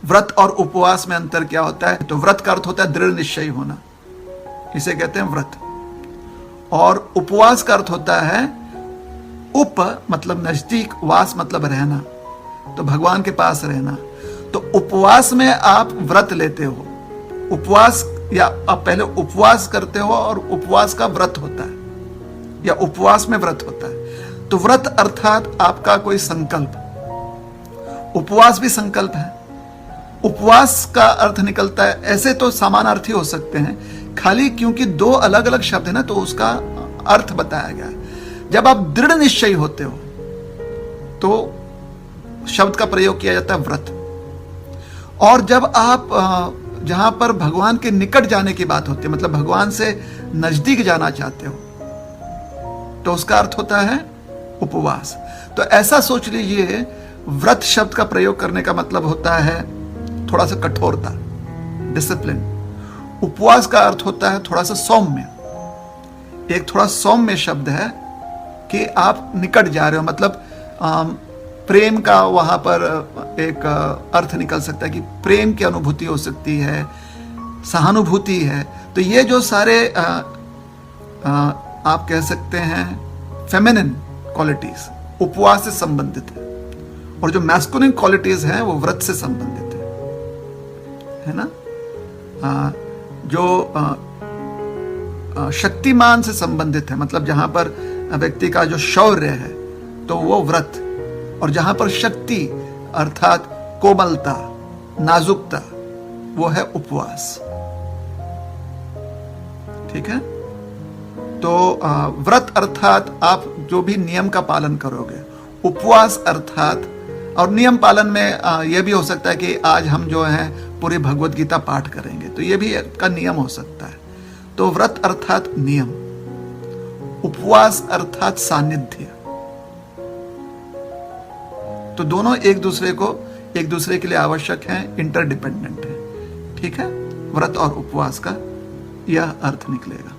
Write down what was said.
व्रत और उपवास में अंतर क्या होता है? तो व्रत का अर्थ होता है दृढ़ निश्चय होना, इसे कहते हैं व्रत। और उपवास का अर्थ होता है उप मतलब नजदीक, वास मतलब रहना, तो भगवान के पास रहना। तो उपवास में आप व्रत लेते हो, उपवास या आप पहले उपवास करते हो और उपवास का व्रत होता है या उपवास में व्रत होता है। तो व्रत अर्थात आपका कोई संकल्प, उपवास भी संकल्प है। उपवास का अर्थ निकलता है, ऐसे तो समानार्थी हो सकते हैं, खाली क्योंकि दो अलग अलग शब्द है ना तो उसका अर्थ बताया गया। जब आप दृढ़ निश्चयी होते हो तो शब्द का प्रयोग किया जाता है व्रत। और जब आप जहां पर भगवान के निकट जाने की बात होती है, मतलब भगवान से नजदीक जाना चाहते हो, तो उसका अर्थ होता है उपवास। तो ऐसा सोच लीजिए, व्रत शब्द का प्रयोग करने का मतलब होता है थोड़ा सा कठोरता, डिसिप्लिन। उपवास का अर्थ होता है थोड़ा सा सौम्य, एक थोड़ा सौम्य शब्द है कि आप निकट जा रहे हो, मतलब प्रेम का वहां पर एक अर्थ निकल सकता है कि प्रेम की अनुभूति हो सकती है, सहानुभूति है। तो ये जो सारे आप कह सकते हैं फेमिनिन क्वालिटीज उपवास से संबंधित है, और जो मैस्कुलिन क्वालिटीज हैं वो व्रत से संबंधित है ना। जो शक्तिमान से संबंधित है, मतलब जहां पर व्यक्ति का जो शौर्य है तो वो व्रत, और जहां पर शक्ति अर्थात कोमलता, नाजुकता, वो है उपवास। ठीक है। तो व्रत अर्थात आप जो भी नियम का पालन करोगे, उपवास अर्थात, और नियम पालन में यह भी हो सकता है कि आज हम जो है पूरी भगवत गीता पाठ करेंगे, तो यह भी का नियम हो सकता है। तो व्रत अर्थात नियम, उपवास अर्थात सानिध्य। तो दोनों एक दूसरे के लिए आवश्यक हैं, इंटरडिपेंडेंट है। ठीक है। व्रत और उपवास का यह अर्थ निकलेगा।